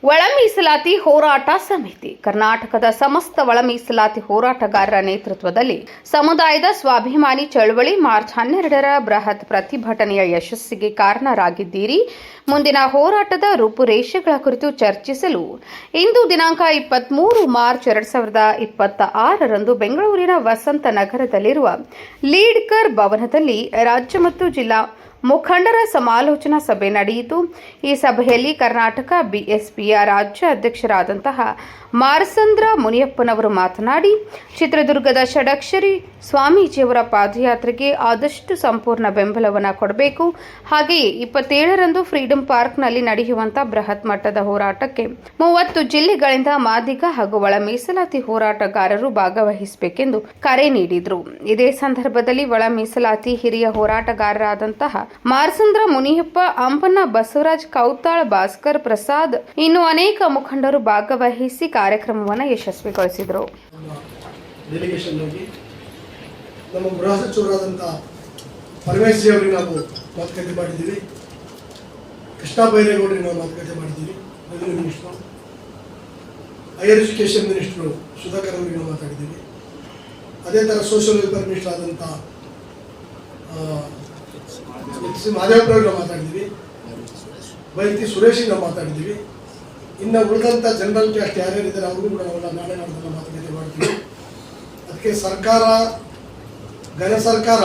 ಒಳ ಮೀಸಲಾತಿ ಹೋರಾಟ ಸಮಿತಿ ಕರ್ನಾಟಕದ ಸಮಸ್ತ ಒಳ ಮೀಸಲಾತಿ ಹೋರಾಟಗಾರರ ನೇತೃತ್ವದಲ್ಲಿ ಸಮುದಾಯದ ಸ್ವಾಭಿಮಾನಿ ಚಳವಳಿ ಮಾರ್ಚ್ 12ರ ಬೃಹತ್ ಪ್ರತಿಭಟನೆಯ ಯಶಸ್ಸಿಗೆ ಕಾರಣರಾಗಿದ್ದೀರಿ. ಮುಂದಿನ ಹೋರಾಟದ ರೂಪುರೇಷೆಗಳ ಕುರಿತು ಚರ್ಚಿಸಲು ಇಂದು ದಿನಾಂಕ 23 ಮಾರ್ಚ್ 2026ರಂದು ಬೆಂಗಳೂರಿನ ವಸಂತ ನಗರದಲ್ಲಿರುವ ಲೀಡ್ಕರ್ ಭವನದಲ್ಲಿ ರಾಜ್ಯ ಮತ್ತು ಜಿಲ್ಲಾ ಮುಖಂಡರ ಸಮಾಲೋಚನಾ ಸಭೆ ನಡೆಯಿತು. ಈ ಸಭೆಯಲ್ಲಿ ಕರ್ನಾಟಕ ಬಿಎಸ್ಪಿಯ ರಾಜ್ಯ ಅಧ್ಯಕ್ಷರಾದಂತಹ ಮಾರ್ಸಂದ್ರ ಮುನಿಯಪ್ಪನವರು ಮಾತನಾಡಿ, ಚಿತ್ರದುರ್ಗದ ಷಡಕ್ಷರಿ ಸ್ವಾಮೀಜಿಯವರ ಪಾದಯಾತ್ರೆಗೆ ಆದಷ್ಟು ಸಂಪೂರ್ಣ ಬೆಂಬಲವನ್ನು ಕೊಡಬೇಕು. ಹಾಗೆಯೇ 27ರಂದು ಫ್ರೀಡಂ ಪಾರ್ಕ್ನಲ್ಲಿ ನಡೆಯುವಂತಹ ಬೃಹತ್ ಮಟ್ಟದ ಹೋರಾಟಕ್ಕೆ 30 ಜಿಲ್ಲೆಗಳಿಂದ ಮಾದಿಗ ಹಾಗೂ ಒಳ ಮೀಸಲಾತಿ ಹೋರಾಟಗಾರರು ಭಾಗವಹಿಸಬೇಕೆಂದು ಕರೆ ನೀಡಿದರು. ಇದೇ ಸಂದರ್ಭದಲ್ಲಿ ಒಳ ಮೀಸಲಾತಿ ಹಿರಿಯ ಹೋರಾಟಗಾರರಾದಂತಹ ಮಾರ್ಸಂದ್ರ ಮುನಿಯಪ್ಪ, ಅಂಪನ್ನ ಬಸವರಾಜ್, ಕೌತಾಳ್, ಭಾಸ್ಕರ್ ಪ್ರಸಾದ್ ಇನ್ನು ಅನೇಕ ಮುಖಂಡರು ಭಾಗವಹಿಸಿ ಕಾರ್ಯಕ್ರಮವನ್ನು ಯಶಸ್ವಿಗೊಳಿಸಿದರು. ನಮ್ಮ ಗೃಹ ಸಚಿವರಾದಂತಹ ಪರಮೇಶ್ವರಿ ಅವರಿಗೆ ನಾವು ಮಾತುಕತೆ ಮಾಡಿದ್ದೀವಿ. ಕೃಷ್ಣ ಬೈರೇಗೌಡರಿಗೆ ನಾವು ಮಾತುಕತೆ ಮಾಡಿದ್ದೀವಿ. Revenue minister, higher education minister Sudhakar ಅವರಿಗೆ ನಾವು ಮಾತಾಡಿದ್ದೀವಿ. ಅದೇ ಥರ ಸೋಷಿಯಲ್ ವೆಲ್ಫೇರ್ ಮಿನಿಸ್ಟರ್ ಆದಂಥ ಮಾದೇವಪ್ಪರವ್ರಿಗೆ ನಾವು ಮಾತಾಡಿದ್ದೀವಿ. ಬೈತಿ ಸುರೇಶಿಗೆ ನಾವು ಮಾತಾಡಿದ್ದೀವಿ. ಇನ್ನು ಉಳಿದಂಥ ಜನರಲ್ ಕ್ಯಾಸ್ಟ್ ಯಾರ್ಯಾರಿದ್ದಾರೆ ಅವ್ರಿಗೂ ಕೂಡ ನಾವೆಲ್ಲ ನಾಳೆ ಮಾತುಕತೆ ಮಾಡ್ತೀವಿ. ಅದಕ್ಕೆ ಸರ್ಕಾರ, ಘನ ಸರ್ಕಾರ